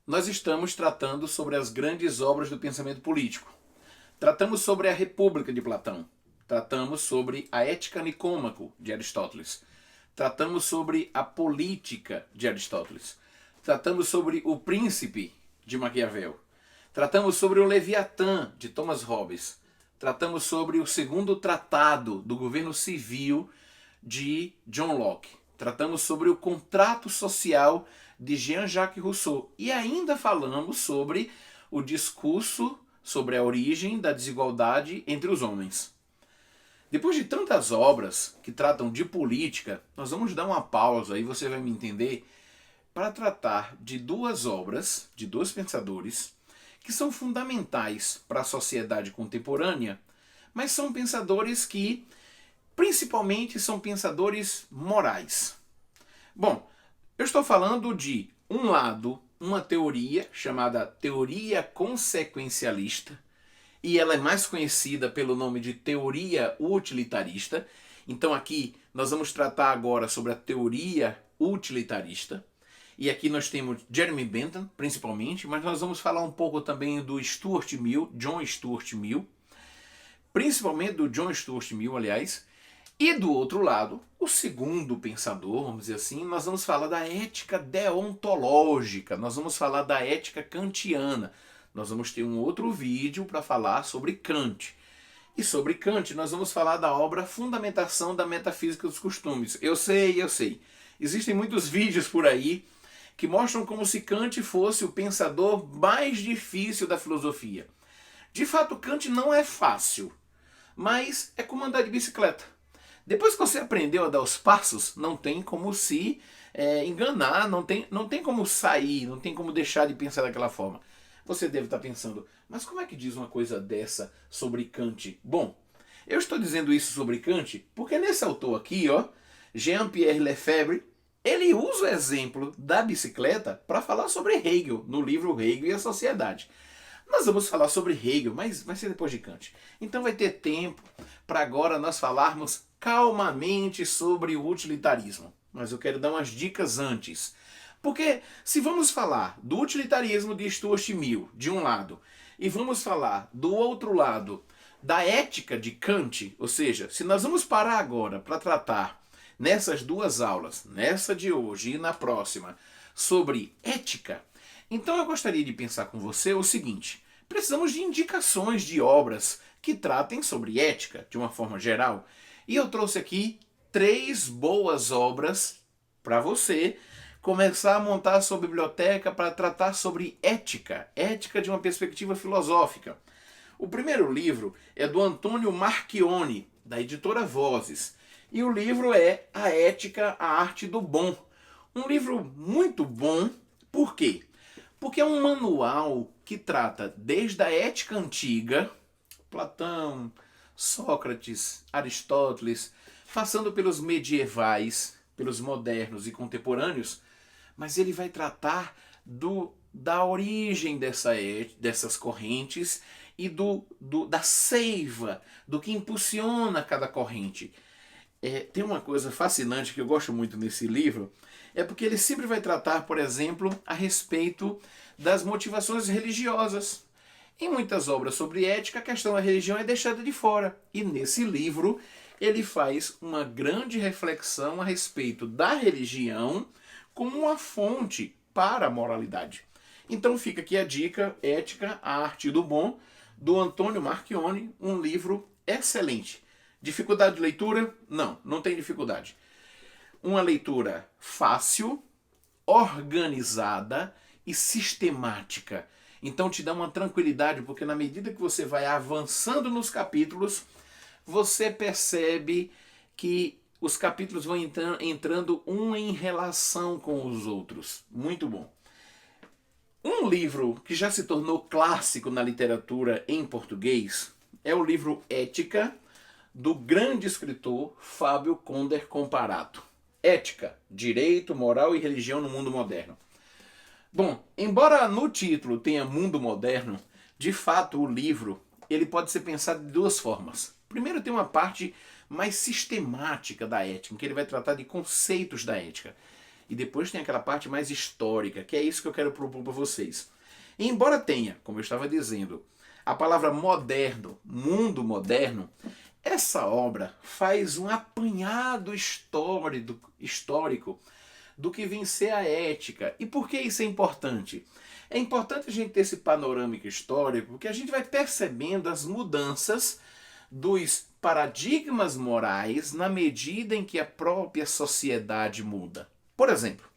Nós estamos tratando sobre as grandes obras do pensamento político. Tratamos sobre a República de Platão. Tratamos sobre a Ética Nicômaco de Aristóteles. Tratamos sobre a Política de Aristóteles. Tratamos sobre o Príncipe de Maquiavel. Tratamos sobre o Leviatã de Thomas Hobbes. Tratamos sobre o segundo tratado do governo civil de John Locke. Tratamos sobre o contrato social de Jean-Jacques Rousseau. E ainda falamos sobre o discurso sobre a origem da desigualdade entre os homens. Depois de tantas obras que tratam de política, nós vamos dar uma pausa e você vai me entender para tratar de duas obras, de dois pensadores, que são fundamentais para a sociedade contemporânea, mas são pensadores que, principalmente, são pensadores morais. Bom, eu estou falando de, um lado, uma teoria chamada teoria consequencialista, e ela é mais conhecida pelo nome de teoria utilitarista. Então aqui nós vamos tratar agora sobre a teoria utilitarista. E aqui nós temos Jeremy Bentham, principalmente, mas nós vamos falar um pouco também do Stuart Mill, John Stuart Mill, principalmente do John Stuart Mill, aliás. E do outro lado, o segundo pensador, vamos dizer assim, nós vamos falar da ética deontológica, nós vamos falar da ética kantiana. Nós vamos ter um outro vídeo para falar sobre Kant. E sobre Kant nós vamos falar da obra Fundamentação da Metafísica dos Costumes. Eu sei. Existem muitos vídeos por aí que mostram como se Kant fosse o pensador mais difícil da filosofia. De fato, Kant não é fácil, mas é como andar de bicicleta. Depois que você aprendeu a dar os passos, não tem como se enganar, não tem como sair, não tem como deixar de pensar daquela forma. Você deve estar pensando, mas como é que diz uma coisa dessa sobre Kant? Bom, eu estou dizendo isso sobre Kant porque nesse autor aqui, ó, Jean-Pierre Lefebvre, ele usa o exemplo da bicicleta para falar sobre Hegel, no livro Hegel e a Sociedade. Nós vamos falar sobre Hegel, mas vai ser depois de Kant. Então vai ter tempo para agora nós falarmos calmamente sobre o utilitarismo. Mas eu quero dar umas dicas antes. Porque se vamos falar do utilitarismo de Stuart Mill, de um lado, e vamos falar do outro lado da ética de Kant, ou seja, se nós vamos parar agora para tratar nessas duas aulas, nessa de hoje e na próxima, sobre ética, então eu gostaria de pensar com você o seguinte: precisamos de indicações de obras que tratem sobre ética, de uma forma geral. E eu trouxe aqui 3 boas obras para você começar a montar a sua biblioteca para tratar sobre ética, ética de uma perspectiva filosófica. O primeiro livro é do Antônio Marchione, da editora Vozes, e o livro é A Ética, a Arte do Bom. Um livro muito bom, por quê? Porque é um manual que trata desde a ética antiga, Platão, Sócrates, Aristóteles, passando pelos medievais, pelos modernos e contemporâneos, mas ele vai tratar da origem dessas correntes e da seiva, do que impulsiona cada corrente. Tem uma coisa fascinante que eu gosto muito nesse livro, é porque ele sempre vai tratar, por exemplo, a respeito das motivações religiosas. Em muitas obras sobre ética, a questão da religião é deixada de fora. E nesse livro, ele faz uma grande reflexão a respeito da religião como uma fonte para a moralidade. Então fica aqui a dica, Ética, a Arte do Bom, do Antônio Marchione, um livro excelente. Dificuldade de leitura? Não tem dificuldade. Uma leitura fácil, organizada e sistemática. Então te dá uma tranquilidade, porque na medida que você vai avançando nos capítulos, você percebe que os capítulos vão entrando um em relação com os outros. Muito bom. Um livro que já se tornou clássico na literatura em português é o livro Ética, do grande escritor Fábio Conder Comparato. Ética, Direito, Moral e Religião no Mundo Moderno. Bom, embora no título tenha Mundo Moderno, de fato o livro ele pode ser pensado de duas formas. Primeiro, tem uma parte mais sistemática da ética, em que ele vai tratar de conceitos da ética. e depois tem aquela parte mais histórica, que é isso que eu quero propor para vocês. E embora tenha, como eu estava dizendo, a palavra moderno, mundo moderno, essa obra faz um apanhado histórico do que vem ser a ética. E por que isso é importante? É importante a gente ter esse panorâmico histórico, porque a gente vai percebendo as mudanças dos paradigmas morais na medida em que a própria sociedade muda. Por exemplo,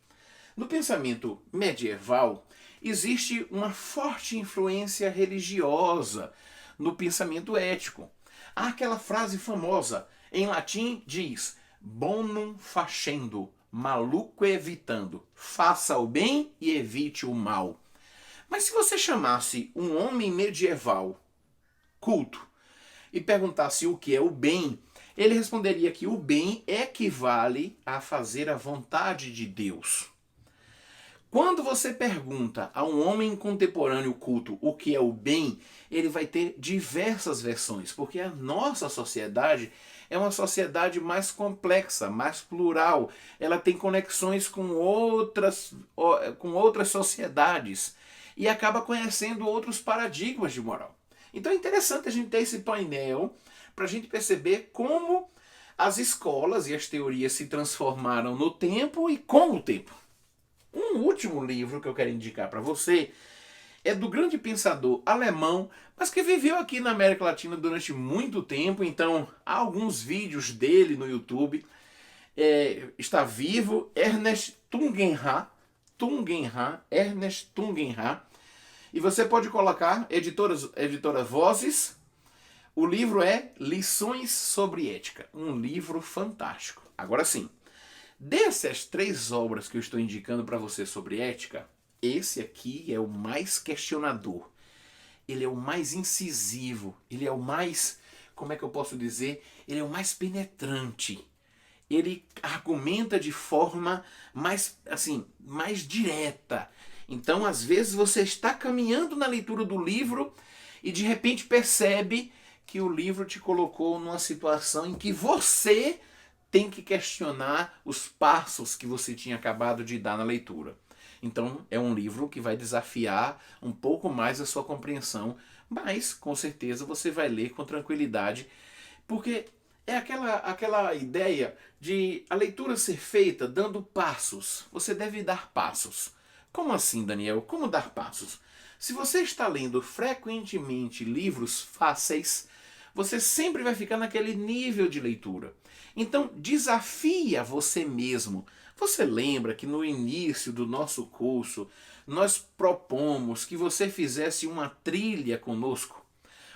no pensamento medieval, existe uma forte influência religiosa no pensamento ético. Há aquela frase famosa, em latim diz, bonum facendo, maluco evitando, faça o bem e evite o mal. Mas se você chamasse um homem medieval culto e perguntasse o que é o bem, ele responderia que o bem equivale a fazer a vontade de Deus. Quando você pergunta a um homem contemporâneo culto o que é o bem, ele vai ter diversas versões, porque a nossa sociedade é uma sociedade mais complexa, mais plural. Ela tem conexões com outras sociedades e acaba conhecendo outros paradigmas de moral. Então é interessante a gente ter esse painel para a gente perceber como as escolas e as teorias se transformaram no tempo e com o tempo. Um último livro que eu quero indicar para você é do grande pensador alemão, mas que viveu aqui na América Latina durante muito tempo, então há alguns vídeos dele no YouTube. Está vivo, Ernest Tungenha, Ernest Tungenha, e você pode colocar, editora Vozes, o livro é Lições sobre Ética, um livro fantástico. Agora sim, dessas 3 obras que eu estou indicando para você sobre ética, esse aqui é o mais questionador. Ele é o mais incisivo. Ele é o mais, como é que eu posso dizer? Ele é o mais penetrante. Ele argumenta de forma mais, assim, mais direta. Então, às vezes, você está caminhando na leitura do livro e de repente percebe que o livro te colocou numa situação em que você tem que questionar os passos que você tinha acabado de dar na leitura. Então é um livro que vai desafiar um pouco mais a sua compreensão, mas com certeza você vai ler com tranquilidade, porque é aquela ideia de a leitura ser feita dando passos. Você deve dar passos. Como assim, Daniel? Como dar passos? Se você está lendo frequentemente livros fáceis, você sempre vai ficar naquele nível de leitura. Então, desafia você mesmo. Você lembra que no início do nosso curso, nós propomos que você fizesse uma trilha conosco?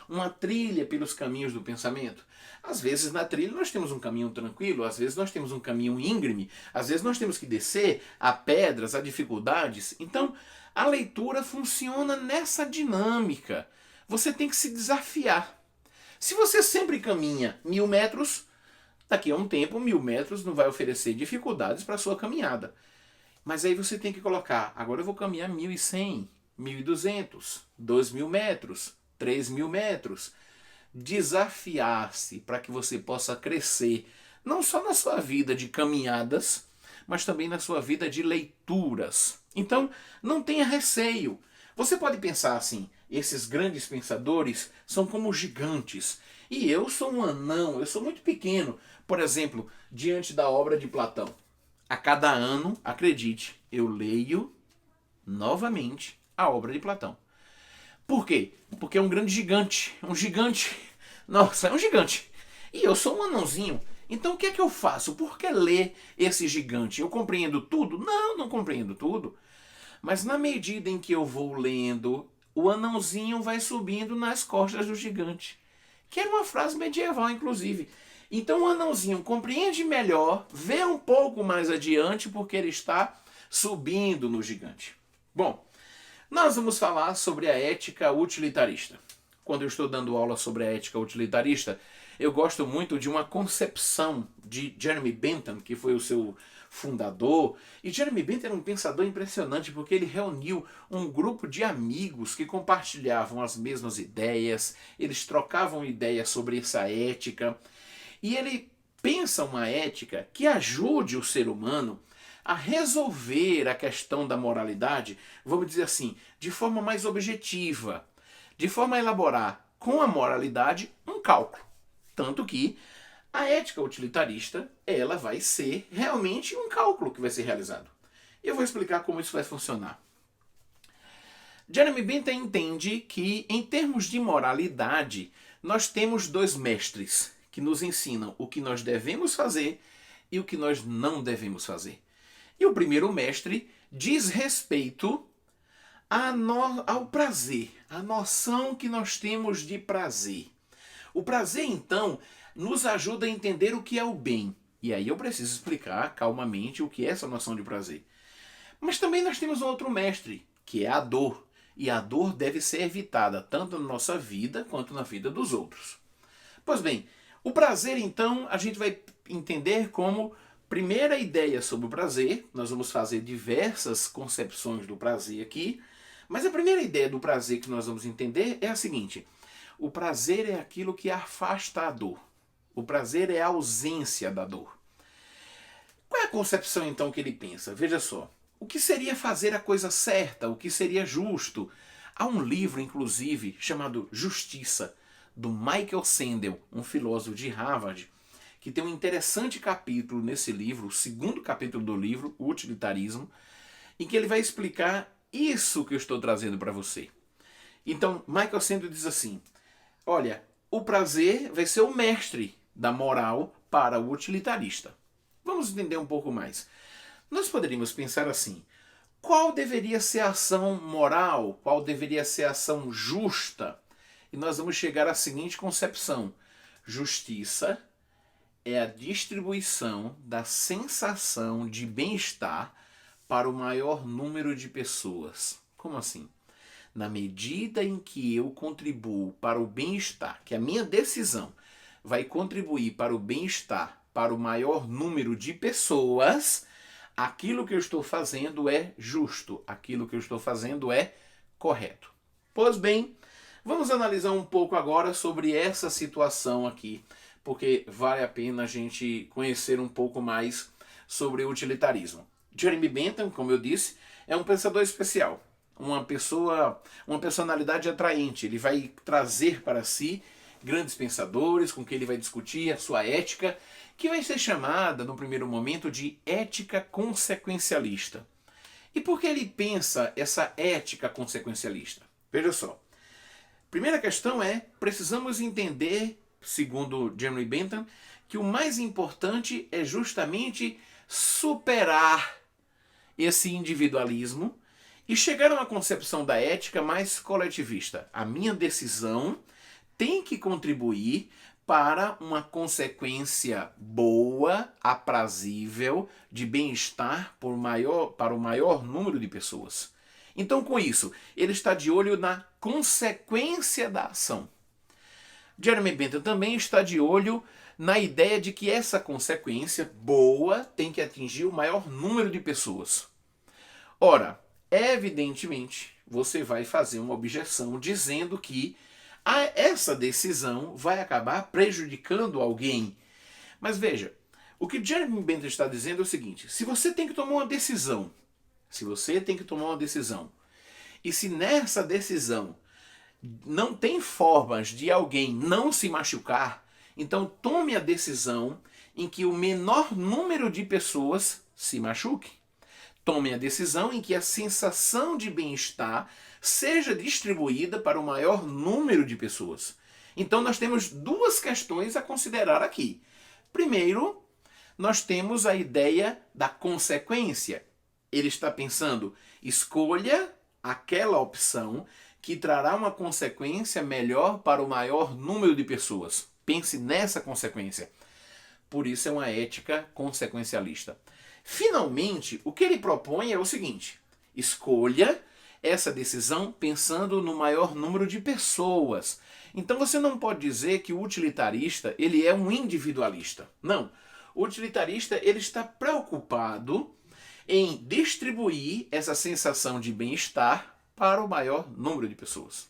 Uma trilha pelos caminhos do pensamento? Às vezes na trilha nós temos um caminho tranquilo, às vezes nós temos um caminho íngreme, às vezes nós temos que descer a pedras, a dificuldades. Então, a leitura funciona nessa dinâmica. Você tem que se desafiar. Se você sempre caminha 1000 metros, daqui a um tempo 1000 metros não vai oferecer dificuldades para a sua caminhada. Mas aí você tem que colocar, agora eu vou caminhar 1100, 1200, 2000 metros, 3000 metros. Desafiar-se para que você possa crescer, não só na sua vida de caminhadas, mas também na sua vida de leituras. Então, não tenha receio. Você pode pensar assim, esses grandes pensadores são como gigantes. E eu sou um anão, eu sou muito pequeno. Por exemplo, diante da obra de Platão. A cada ano, acredite, eu leio novamente a obra de Platão. Por quê? Porque é um grande gigante. Um gigante. Nossa, é um gigante. E eu sou um anãozinho. Então o que é que eu faço? Por que ler esse gigante? Eu compreendo tudo? Não, não compreendo tudo. Mas na medida em que eu vou lendo, o anãozinho vai subindo nas costas do gigante. Que era uma frase medieval, inclusive. Então o anãozinho compreende melhor, vê um pouco mais adiante, porque ele está subindo no gigante. Bom, nós vamos falar sobre a ética utilitarista. Quando eu estou dando aula sobre a ética utilitarista, eu gosto muito de uma concepção de Jeremy Bentham, que foi o seu fundador. E Jeremy Bentham era um pensador impressionante, porque ele reuniu um grupo de amigos que compartilhavam as mesmas ideias, eles trocavam ideias sobre essa ética, e ele pensa uma ética que ajude o ser humano a resolver a questão da moralidade, vamos dizer assim, de forma mais objetiva, de forma a elaborar com a moralidade um cálculo. Tanto que a ética utilitarista, ela vai ser realmente um cálculo que vai ser realizado. Eu vou explicar como isso vai funcionar. Jeremy Bentham entende que, em termos de moralidade, nós temos dois mestres que nos ensinam o que nós devemos fazer e o que nós não devemos fazer. E o primeiro mestre diz respeito ao prazer, a noção que nós temos de prazer. O prazer, então, nos ajuda a entender o que é o bem. E aí eu preciso explicar calmamente o que é essa noção de prazer. Mas também nós temos um outro mestre, que é a dor. E a dor deve ser evitada tanto na nossa vida quanto na vida dos outros. Pois bem, o prazer, então, a gente vai entender como primeira ideia sobre o prazer. Nós vamos fazer diversas concepções do prazer aqui, mas a primeira ideia do prazer que nós vamos entender é a seguinte: o prazer é aquilo que afasta a dor. O prazer é a ausência da dor. Qual é a concepção, então, que ele pensa? Veja só. O que seria fazer a coisa certa? O que seria justo? Há um livro, inclusive, chamado Justiça, do Michael Sandel, um filósofo de Harvard, que tem um interessante capítulo nesse livro, o segundo capítulo do livro, O Utilitarismo, em que ele vai explicar isso que eu estou trazendo para você. Então, Michael Sandel diz assim: olha, o prazer vai ser o mestre da moral para o utilitarista. Vamos entender um pouco mais. Nós poderíamos pensar assim: qual deveria ser a ação moral? Qual deveria ser a ação justa? E nós vamos chegar à seguinte concepção: justiça é a distribuição da sensação de bem-estar para o maior número de pessoas. Como assim? Na medida em que eu contribuo para o bem-estar, que a minha decisão vai contribuir para o bem-estar para o maior número de pessoas, aquilo que eu estou fazendo é justo, aquilo que eu estou fazendo é correto. Pois bem, vamos analisar um pouco agora sobre essa situação aqui, porque vale a pena a gente conhecer um pouco mais sobre o utilitarismo. Jeremy Bentham, como eu disse, é um pensador especial, uma personalidade atraente. Ele vai trazer para si grandes pensadores com quem ele vai discutir a sua ética, que vai ser chamada, no primeiro momento, de ética consequencialista. E por que ele pensa essa ética consequencialista? Veja só. Primeira questão é, precisamos entender, segundo Jeremy Bentham, que o mais importante é justamente superar esse individualismo e chegar a uma concepção da ética mais coletivista. A minha decisão tem que contribuir para uma consequência boa, aprazível, de bem-estar para o maior número de pessoas. Então, com isso, ele está de olho na consequência da ação. Jeremy Bentham também está de olho na ideia de que essa consequência boa tem que atingir o maior número de pessoas. Ora, evidentemente, você vai fazer uma objeção dizendo que essa decisão vai acabar prejudicando alguém. Mas veja, o que Jeremy Bentham está dizendo é o seguinte: se você tem que tomar uma decisão, e se nessa decisão não tem formas de alguém não se machucar, então tome a decisão em que o menor número de pessoas se machuque. Tome a decisão em que a sensação de bem-estar seja distribuída para o maior número de pessoas. Então nós temos duas questões a considerar aqui. Primeiro, nós temos a ideia da consequência. Ele está pensando, escolha aquela opção que trará uma consequência melhor para o maior número de pessoas. Pense nessa consequência. Por isso é uma ética consequencialista. Finalmente, o que ele propõe é o seguinte: escolha essa decisão pensando no maior número de pessoas. Então você não pode dizer que o utilitarista ele é um individualista. Não. O utilitarista ele está preocupado em distribuir essa sensação de bem-estar para o maior número de pessoas.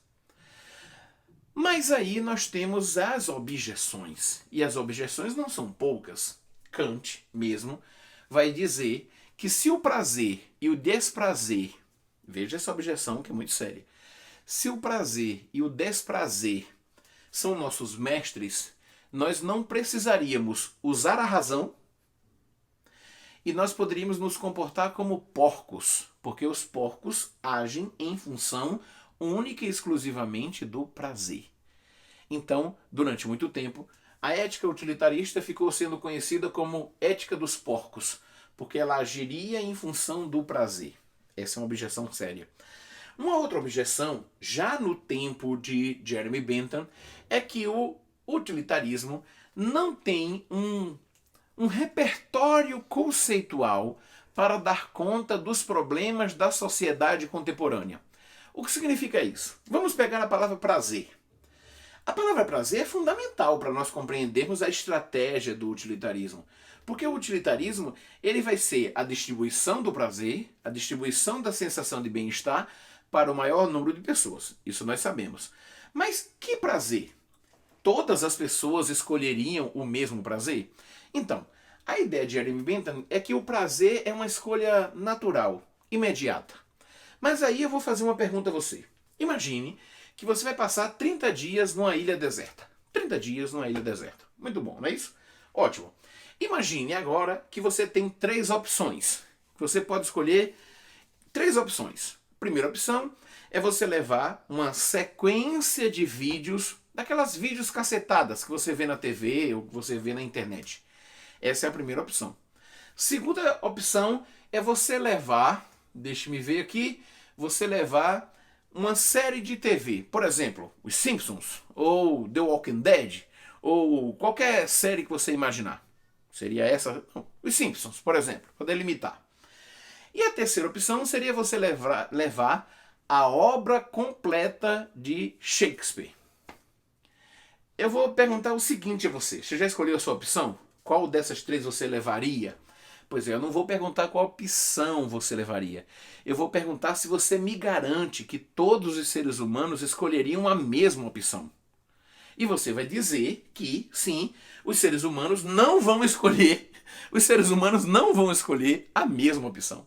Mas aí nós temos as objeções. E as objeções não são poucas. Kant mesmo vai dizer que se o prazer e o desprazer, veja essa objeção que é muito séria, se o prazer e o desprazer são nossos mestres, nós não precisaríamos usar a razão e nós poderíamos nos comportar como porcos, porque os porcos agem em função única e exclusivamente do prazer. Então, durante muito tempo, a ética utilitarista ficou sendo conhecida como ética dos porcos, porque ela agiria em função do prazer. Essa é uma objeção séria. Uma outra objeção, já no tempo de Jeremy Bentham, é que o utilitarismo não tem um repertório conceitual para dar conta dos problemas da sociedade contemporânea. O que significa isso? Vamos pegar a palavra prazer. A palavra prazer é fundamental para nós compreendermos a estratégia do utilitarismo. Porque o utilitarismo ele vai ser a distribuição do prazer, a distribuição da sensação de bem-estar para o maior número de pessoas. Isso nós sabemos. Mas que prazer? Todas as pessoas escolheriam o mesmo prazer? Então, a ideia de Jeremy Bentham é que o prazer é uma escolha natural, imediata. Mas aí eu vou fazer uma pergunta a você. Imagine que você vai passar 30 dias numa ilha deserta. 30 dias numa ilha deserta. Muito bom, não é isso? Ótimo. Imagine agora que você tem 3 opções. Você pode escolher 3 opções. Primeira opção é você levar uma sequência de vídeos, daquelas vídeos cacetadas que você vê na TV ou que você vê na internet. Essa é a primeira opção. Segunda opção é você levar, deixe-me ver aqui, você levar uma série de TV, por exemplo, Os Simpsons, ou The Walking Dead, ou qualquer série que você imaginar. Seria essa, Os Simpsons, por exemplo, para delimitar. E a terceira opção seria você levar a obra completa de Shakespeare. Eu vou perguntar o seguinte a você. Você já escolheu a sua opção? Qual dessas 3 você levaria? Pois é, eu não vou perguntar qual opção você levaria. Eu vou perguntar se você me garante que todos os seres humanos escolheriam a mesma opção. E você vai dizer que, sim, os seres humanos não vão escolher a mesma opção.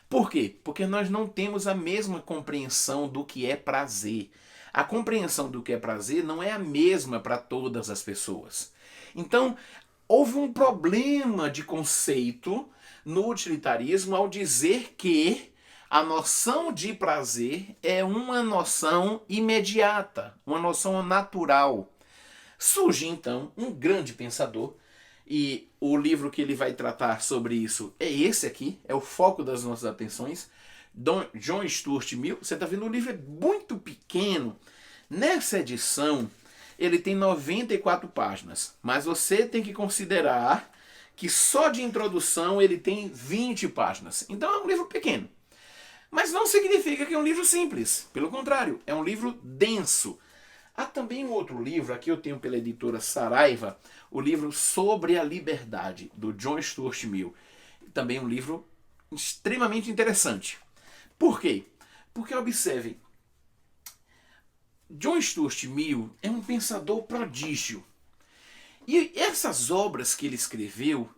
Por quê? Porque nós não temos a mesma compreensão do que é prazer. A compreensão do que é prazer não é a mesma para todas as pessoas. Então, houve um problema de conceito no utilitarismo ao dizer que a noção de prazer é uma noção imediata, uma noção natural. Surge então um grande pensador, e o livro que ele vai tratar sobre isso é esse aqui, é o foco das nossas atenções, John Stuart Mill. Você está vendo, o livro é muito pequeno. Nessa edição, ele tem 94 páginas, mas você tem que considerar que só de introdução ele tem 20 páginas. Então é um livro pequeno. Mas não significa que é um livro simples. Pelo contrário, é um livro denso. Há também um outro livro, aqui eu tenho pela editora Saraiva, o livro Sobre a Liberdade, do John Stuart Mill. Também um livro extremamente interessante. Por quê? Porque, observem, John Stuart Mill é um pensador prodígio. E essas obras que ele escreveu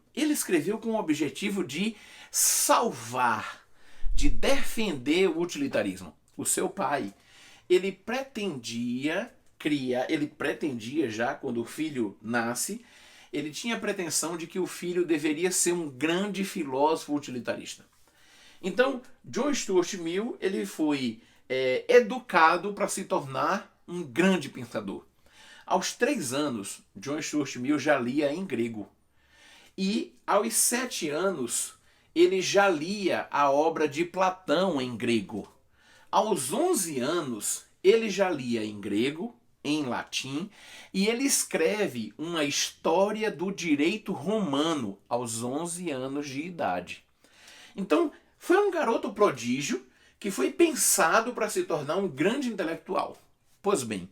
com o objetivo de salvar, de defender o utilitarismo. O seu pai, ele pretendia já, quando o filho nasce, ele tinha a pretensão de que o filho deveria ser um grande filósofo utilitarista. Então, John Stuart Mill, ele foi educado para se tornar um grande pensador. Aos 3 anos, John Stuart Mill já lia em grego. E aos 7 anos, ele já lia a obra de Platão em grego. Aos 11 anos, ele já lia em grego, em latim, e ele escreve uma história do direito romano aos 11 anos de idade. Então, foi um garoto prodígio que foi pensado para se tornar um grande intelectual. Pois bem,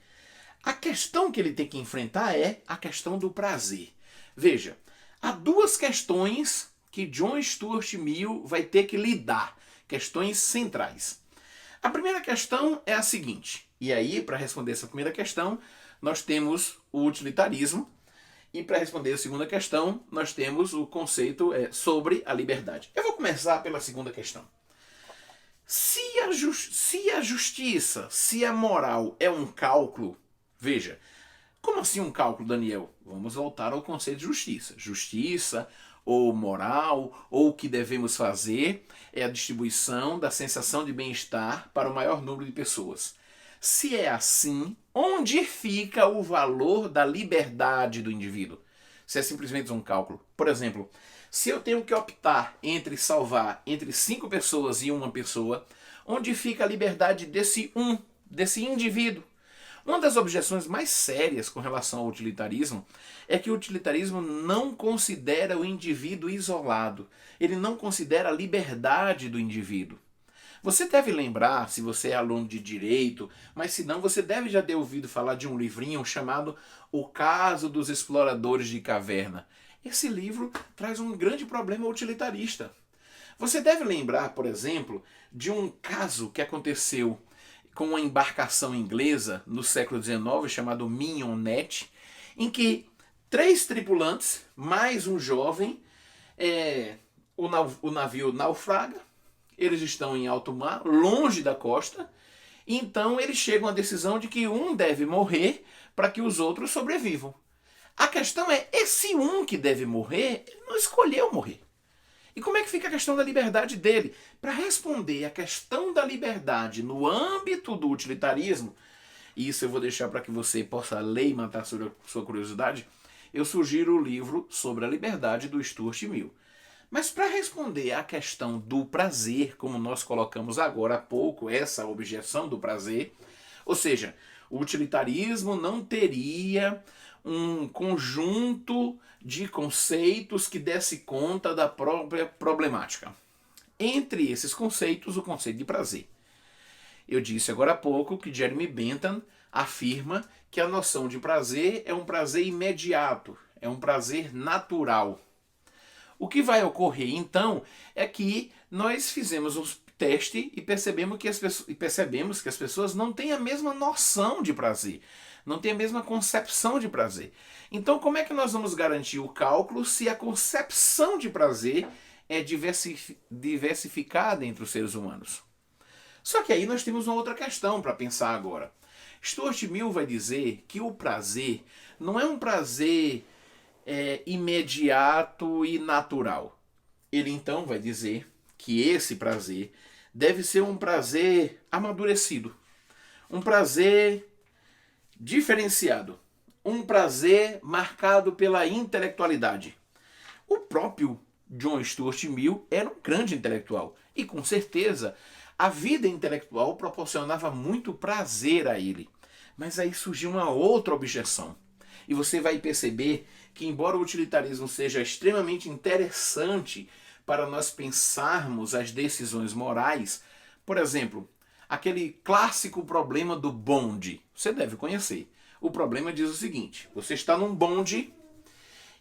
a questão que ele tem que enfrentar é a questão do prazer. Veja, há 2 questões que John Stuart Mill vai ter que lidar, questões centrais. A primeira questão é a seguinte, e aí, para responder essa primeira questão, nós temos o utilitarismo, E para responder a segunda questão, nós temos o conceito sobre a liberdade. Eu vou começar pela segunda questão. Se a justiça, se a moral é um cálculo, veja, como assim um cálculo, Daniel? Vamos voltar ao conceito de justiça. Justiça, ou moral, ou o que devemos fazer, é a distribuição da sensação de bem-estar para o maior número de pessoas. Se é assim, onde fica o valor da liberdade do indivíduo? Se é simplesmente um cálculo. Por exemplo, se eu tenho que optar entre salvar entre 5 pessoas e uma pessoa, onde fica a liberdade desse indivíduo? Uma das objeções mais sérias com relação ao utilitarismo é que o utilitarismo não considera o indivíduo isolado. Ele não considera a liberdade do indivíduo. Você deve lembrar, se você é aluno de direito, mas se não, você deve já ter ouvido falar de um livrinho chamado O Caso dos Exploradores de Caverna. Esse livro traz um grande problema utilitarista. Você deve lembrar, por exemplo, de um caso que aconteceu com uma embarcação inglesa no século XIX chamado Mignonette, em que 3 tripulantes, mais um jovem, o navio naufraga, eles estão em alto mar, longe da costa, e então eles chegam à decisão de que um deve morrer para que os outros sobrevivam. A questão é, esse um que deve morrer, ele não escolheu morrer. E como é que fica a questão da liberdade dele? Para responder a questão da liberdade no âmbito do utilitarismo, e isso eu vou deixar para que você possa ler e matar sua curiosidade, eu sugiro o livro Sobre a Liberdade do Stuart Mill. Mas para responder à questão do prazer, como nós colocamos agora há pouco, essa objeção do prazer, ou seja, o utilitarismo não teria um conjunto de conceitos que desse conta da própria problemática. Entre esses conceitos, o conceito de prazer. Eu disse agora há pouco que Jeremy Bentham afirma que a noção de prazer é um prazer imediato, é um prazer natural. O que vai ocorrer então é que nós fizemos um teste e percebemos que as pessoas não têm a mesma noção de prazer, não têm a mesma concepção de prazer. Então como é que nós vamos garantir o cálculo se a concepção de prazer é diversificada entre os seres humanos? Só que aí nós temos uma outra questão para pensar agora. Stuart Mill vai dizer que o prazer não é um prazer imediato e natural. Ele então vai dizer que esse prazer deve ser um prazer amadurecido, um prazer diferenciado, um prazer marcado pela intelectualidade. O próprio John Stuart Mill era um grande intelectual e com certeza a vida intelectual proporcionava muito prazer a ele. Mas aí surgiu uma outra objeção. E você vai perceber que, embora o utilitarismo seja extremamente interessante para nós pensarmos as decisões morais, por exemplo, aquele clássico problema do bonde, você deve conhecer. O problema diz o seguinte: você está num bonde,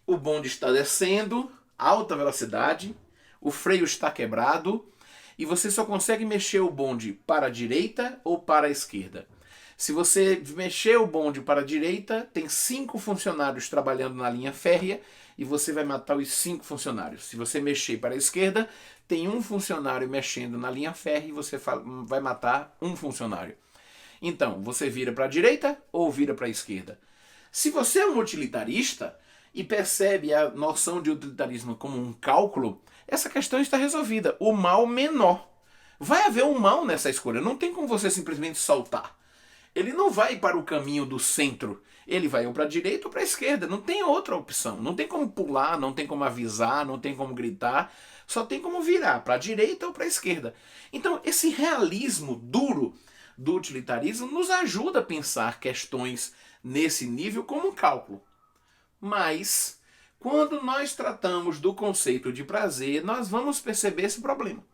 o bonde está descendo, alta velocidade, o freio está quebrado e você só consegue mexer o bonde para a direita ou para a esquerda. Se você mexer o bonde para a direita, tem 5 funcionários trabalhando na linha férrea e você vai matar os 5 funcionários. Se você mexer para a esquerda, tem um funcionário mexendo na linha férrea e você vai matar um funcionário. Então, você vira para a direita ou vira para a esquerda? Se você é um utilitarista e percebe a noção de utilitarismo como um cálculo, essa questão está resolvida. O mal menor. Vai haver um mal nessa escolha. Não tem como você simplesmente soltar. Ele não vai para o caminho do centro. Ele vai ou para a direita ou para a esquerda. Não tem outra opção. Não tem como pular, não tem como avisar, não tem como gritar. Só tem como virar para a direita ou para a esquerda. Então, esse realismo duro do utilitarismo nos ajuda a pensar questões nesse nível como um cálculo. Mas, quando nós tratamos do conceito de prazer, nós vamos perceber esse problema.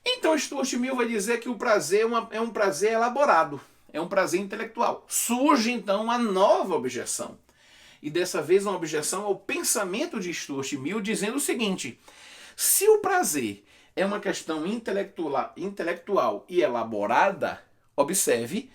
Então, Stuart Mill vai dizer que o prazer é um prazer elaborado. É um prazer intelectual. Surge então uma nova objeção. E dessa vez uma objeção ao pensamento de Stuart Mill, dizendo o seguinte: se o prazer é uma questão intelectual e elaborada, observe,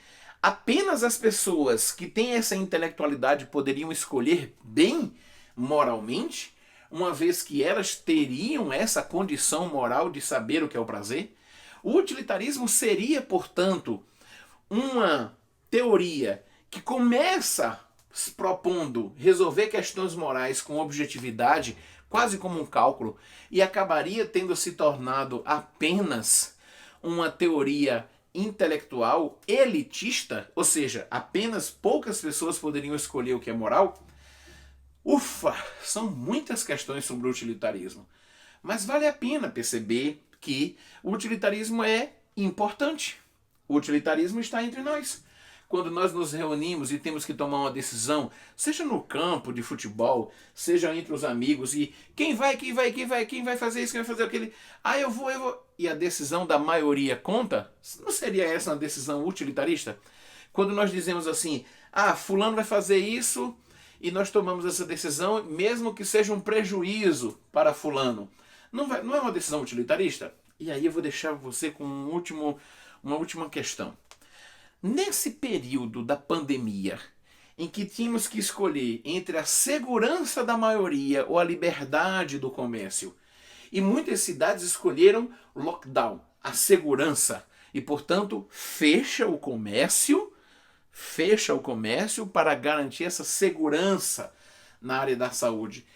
Apenas as pessoas que têm essa intelectualidade poderiam escolher bem moralmente, uma vez que elas teriam essa condição moral de saber o que é o prazer? O utilitarismo seria, portanto, uma teoria que começa propondo resolver questões morais com objetividade, quase como um cálculo, e acabaria tendo se tornado apenas uma teoria intelectual elitista, ou seja, apenas poucas pessoas poderiam escolher o que é moral? Ufa, são muitas questões sobre o utilitarismo. Mas vale a pena perceber que o utilitarismo é importante. O utilitarismo está entre nós. Quando nós nos reunimos e temos que tomar uma decisão, seja no campo de futebol, seja entre os amigos, e quem vai fazer isso, quem vai fazer aquele, eu vou, e a decisão da maioria conta, não seria essa uma decisão utilitarista? Quando nós dizemos assim, fulano vai fazer isso, e nós tomamos essa decisão, mesmo que seja um prejuízo para fulano, não é uma decisão utilitarista? E aí eu vou deixar você com uma última questão. Nesse período da pandemia, em que tínhamos que escolher entre a segurança da maioria ou a liberdade do comércio, e muitas cidades escolheram lockdown, a segurança, e portanto fecha o comércio para garantir essa segurança na área da saúde.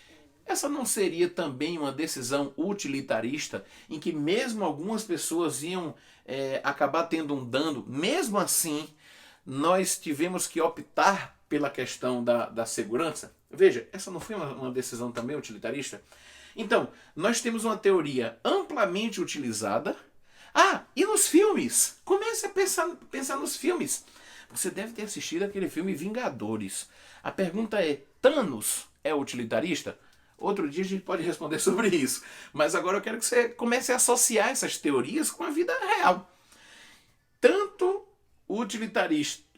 Essa não seria também uma decisão utilitarista em que mesmo algumas pessoas iam acabar tendo um dano? Mesmo assim, nós tivemos que optar pela questão da segurança? Veja, essa não foi uma decisão também utilitarista? Então, nós temos uma teoria amplamente utilizada. E nos filmes? Comece a pensar nos filmes. Você deve ter assistido aquele filme Vingadores. A pergunta é, Thanos é utilitarista? Outro dia a gente pode responder sobre isso. Mas agora eu quero que você comece a associar essas teorias com a vida real. Tanto o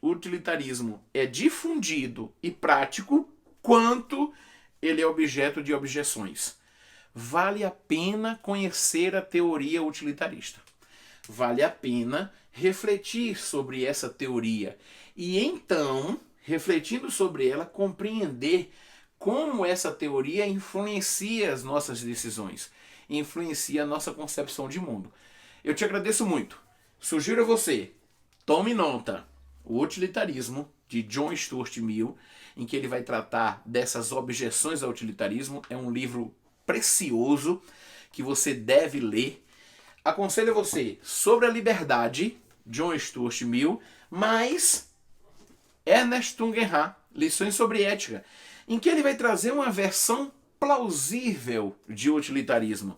utilitarismo é difundido e prático, quanto ele é objeto de objeções. Vale a pena conhecer a teoria utilitarista. Vale a pena refletir sobre essa teoria. E então, refletindo sobre ela, compreender como essa teoria influencia as nossas decisões, influencia a nossa concepção de mundo. Eu te agradeço muito. Sugiro a você, tome nota, O Utilitarismo, de John Stuart Mill, em que ele vai tratar dessas objeções ao utilitarismo. É um livro precioso que você deve ler. Aconselho a você Sobre a Liberdade, John Stuart Mill, mais Ernest Tungenhar, Lições sobre Ética, em que ele vai trazer uma versão plausível de utilitarismo.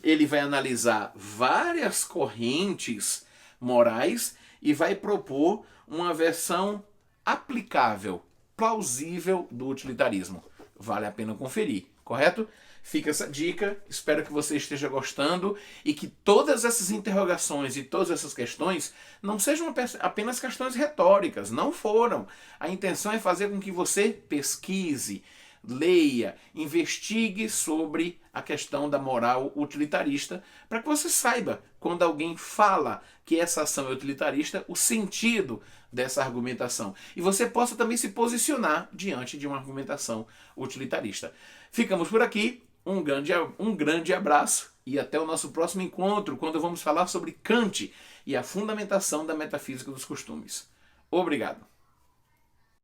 Ele vai analisar várias correntes morais e vai propor uma versão aplicável, plausível do utilitarismo. Vale a pena conferir, correto? Fica essa dica, espero que você esteja gostando e que todas essas interrogações e todas essas questões não sejam apenas questões retóricas, não foram. A intenção é fazer com que você pesquise, leia, investigue sobre a questão da moral utilitarista, para que você saiba, quando alguém fala que essa ação é utilitarista, o sentido dessa argumentação. E você possa também se posicionar diante de uma argumentação utilitarista. Ficamos por aqui. Um grande abraço e até o nosso próximo encontro, quando vamos falar sobre Kant e a fundamentação da metafísica dos costumes. Obrigado.